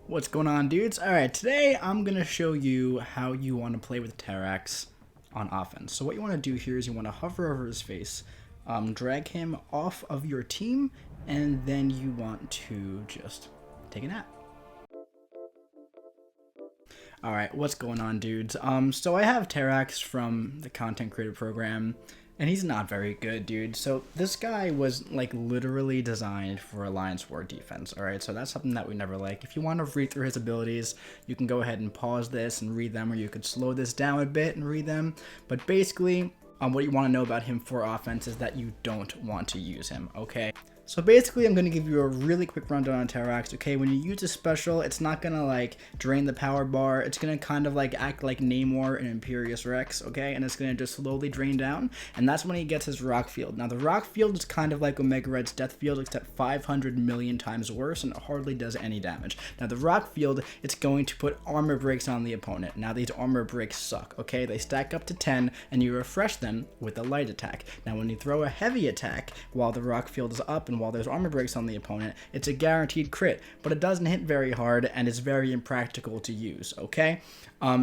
What's going on, dudes? Alright, today I'm going to show you how you want to play with Terrax on offense. So what you want to do here is you want to hover over his face, drag him off of your team, and then you want to just take a nap. Alright, what's going on, dudes? So I have Terrax from the Content Creator Program, and he's not very good, dude. So this guy was, like, literally designed for Alliance War defense, alright? So that's something that we never like. If you want to read through his abilities, you can go ahead and pause this and read them, or you could slow this down a bit and read them. But basically, what you want to know about him for offense is that you don't want to use him, okay? So basically, I'm going to give you a really quick rundown on Terrax, okay? When you use a special, it's not going to, like, drain the power bar. It's going to kind of, like, act like Namor and Imperious Rex, okay? And it's going to just slowly drain down, and that's when he gets his rock field. Now, the rock field is kind of like Omega Red's death field, except 500 million times worse, and it hardly does any damage. Now, the rock field, it's going to put armor breaks on the opponent. Now, these armor breaks suck, okay? They stack up to 10, and you refresh them with a light attack. Now, when you throw a heavy attack while the rock field is up and while there's armor breaks on the opponent, it's a guaranteed crit, but it doesn't hit very hard and it's very impractical to use, okay?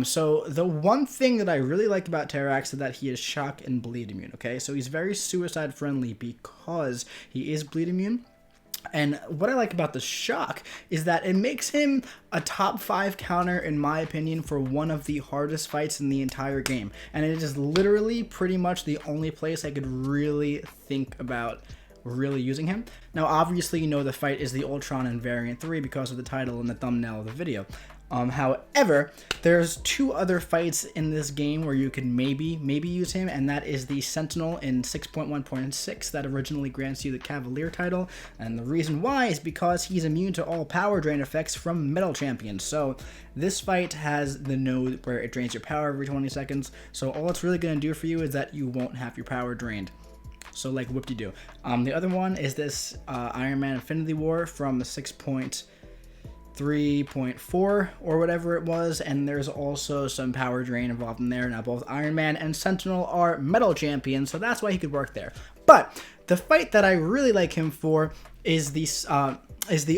So the one thing that I really like about Terrax is that he is shock and bleed immune, okay? So he's very suicide friendly because he is bleed immune. And what I like about the shock is that it makes him a top 5 counter, in my opinion, for one of the hardest fights in the entire game. And it is literally pretty much the only place I could really think about really using him. Now, obviously, you know the fight is the Ultron in Variant 3 because of the title and the thumbnail of the video. However, there's 2 other fights in this game where you could maybe use him, and that is the Sentinel in 6.1.6 that originally grants you the Cavalier title, and the reason why is because he's immune to all power drain effects from Metal Champions. So this fight has the node where it drains your power every 20 seconds, so all it's really going to do for you is that you won't have your power drained. So, like, whoop-de-doo. The other one is this Iron Man Infinity War from 6.3.4 or whatever it was, and there's also some power drain involved in there. Now, both Iron Man and Sentinel are Metal Champions, so that's why he could work there. But the fight that I really like him for is the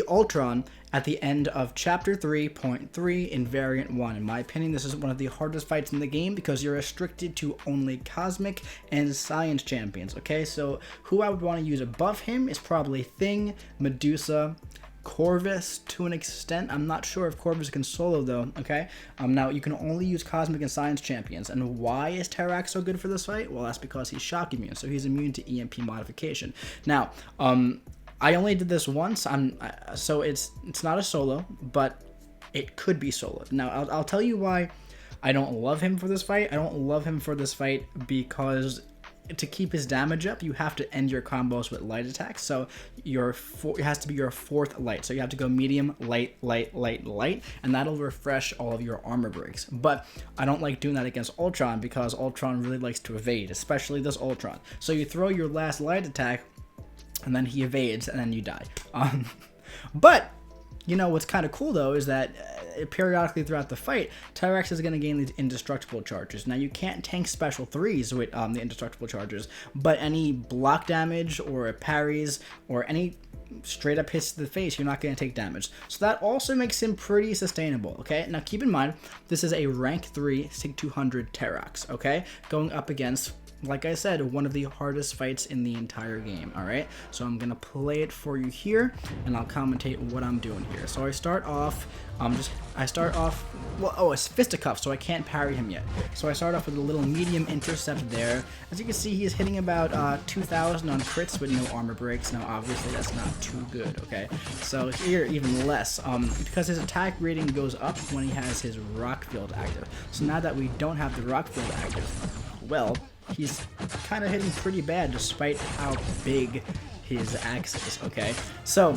Ultron at the end of Chapter 3.3 in Variant 1. In my opinion, this is one of the hardest fights in the game because you're restricted to only Cosmic and Science champions, okay? So who I would want to use above him is probably Thing, Medusa, Corvus to an extent. I'm not sure if Corvus can solo though, okay? Now, you can only use Cosmic and Science champions. And why is Terrax so good for this fight? Well, that's because he's shock immune, so he's immune to EMP modification. Now, I only did this once, so it's not a solo, but it could be solo. Now, I'll tell you why I don't love him for this fight. I don't love him for this fight because to keep his damage up, you have to end your combos with light attacks. So it has to be your 4th light. So you have to go medium, light, light, light, light, and that'll refresh all of your armor breaks. But I don't like doing that against Ultron because Ultron really likes to evade, especially this Ultron. So you throw your last light attack, and then he evades, and then you die. But, you know, what's kind of cool, though, is that periodically throughout the fight, Terrax is going to gain these indestructible charges. Now, you can't tank special 3s with the indestructible charges, but any block damage or parries or any straight up hits to the face, you're not going to take damage. So that also makes him pretty sustainable, okay? Now, keep in mind, this is a rank 3 Sig 200 Terrax, okay? Going up against, like I said, one of the hardest fights in the entire game, alright? So I'm going to play it for you here, and I'll commentate what I'm doing here. So I start off, it's fisticuffs, so I can't parry him yet. So I start off with a little medium intercept there. As you can see, he's hitting about 2,000 on crits with no armor breaks. Now, obviously, that's not too good, okay? So here, even less, because his attack rating goes up when he has his rock field active. So now that we don't have the rock field active, well, he's kind of hitting pretty bad despite how big his axe is, okay? So,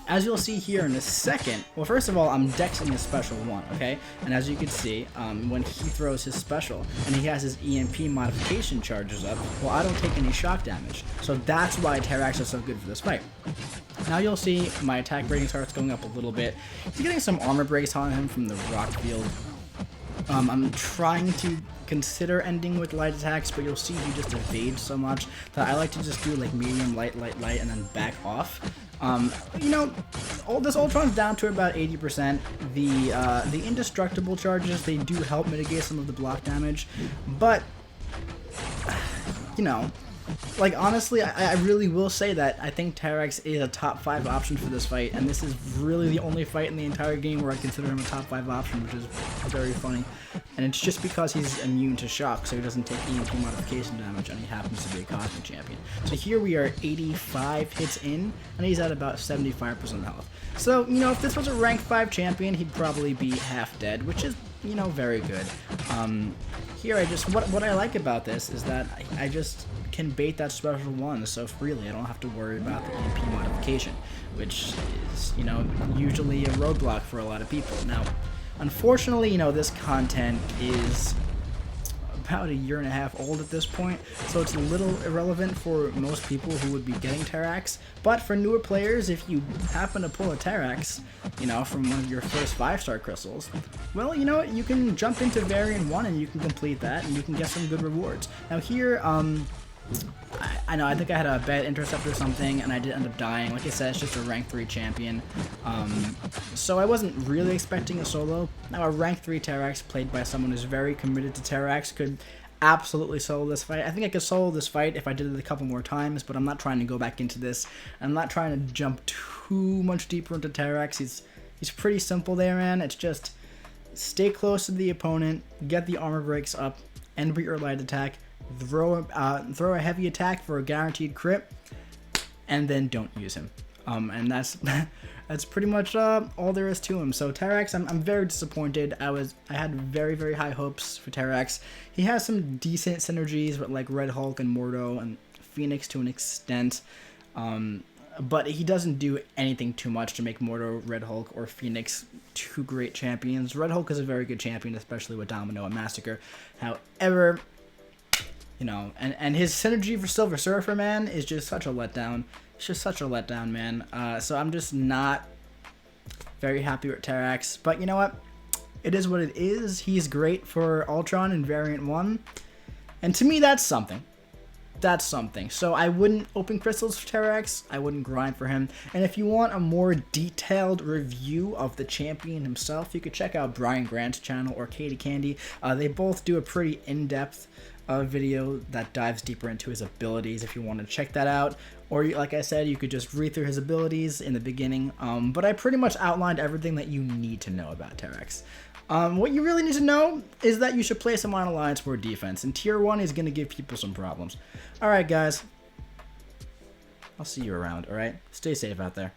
as you'll see here in a second, well, first of all, I'm dexing his special 1, okay? And as you can see, when he throws his special and he has his EMP modification charges up, well, I don't take any shock damage. So that's why Terrax is so good for this fight. Now you'll see my attack rating starts going up a little bit. He's getting some armor breaks on him from the rock field. I'm trying to consider ending with light attacks, but you'll see he just evades so much that I like to just do like medium, light, light, light, and then back off. You know, this Ultron's down to about 80%. The indestructible charges, they do help mitigate some of the block damage, but you know, like, honestly, I really will say that I think Terrax is a top 5 option for this fight, and this is really the only fight in the entire game where I consider him a top 5 option, which is very funny. And it's just because he's immune to shock, so he doesn't take EMP modification damage, and he happens to be a Cosmic Champion. So here we are 85 hits in, and he's at about 75% health. So, you know, if this was a rank 5 champion, he'd probably be half dead, which is, you know, very good. Here I just, what I like about this is that I just can bait that special one so freely. I don't have to worry about the EMP modification, which is, you know, usually a roadblock for a lot of people. Now, unfortunately, you know, this content is about a year and a half old at this point, so it's a little irrelevant for most people who would be getting Terrax. But for newer players, if you happen to pull a Terrax, you know, from one of your first 5-star crystals, well, you know what, you can jump into Variant 1 and you can complete that, and you can get some good rewards. Now here, I know, I think I had a bad intercept or something, and I did end up dying. Like I said, it's just a rank 3 champion. So I wasn't really expecting a solo. Now, a rank 3 Terrax played by someone who's very committed to Terrax could absolutely solo this fight. I think I could solo this fight if I did it a couple more times, but I'm not trying to go back into this. I'm not trying to jump too much deeper into Terrax. He's pretty simple there, man. It's just stay close to the opponent, get the armor breaks up, end with your light attack, throw a heavy attack for a guaranteed crit, and then don't use him. And that's that's pretty much all there is to him. So Terrax, I'm very disappointed. I had very, very high hopes for Terrax. He has some decent synergies with like Red Hulk and Mordo and Phoenix to an extent, but he doesn't do anything too much to make Mordo, Red Hulk, or Phoenix two great champions. Red Hulk is a very good champion, especially with Domino and Massacre. However, you know, and his synergy for Silver Surfer, man, is just such a letdown. It's just such a letdown, man. So I'm just not very happy with Terrax. But you know what? It is what it is. He's great for Ultron in Variant 1. And to me, that's something. That's something. So I wouldn't open crystals for Terrax. I wouldn't grind for him. And if you want a more detailed review of the champion himself, you could check out Brian Grant's channel or Katie Candy. They both do a pretty in-depth video that dives deeper into his abilities if you want to check that out. Or like I said, you could just read through his abilities in the beginning. But I pretty much outlined everything that you need to know about Terrax. What you really need to know is that you should place him on Alliance War defense, and Tier 1 is going to give people some problems. Alright guys, I'll see you around, alright? Stay safe out there.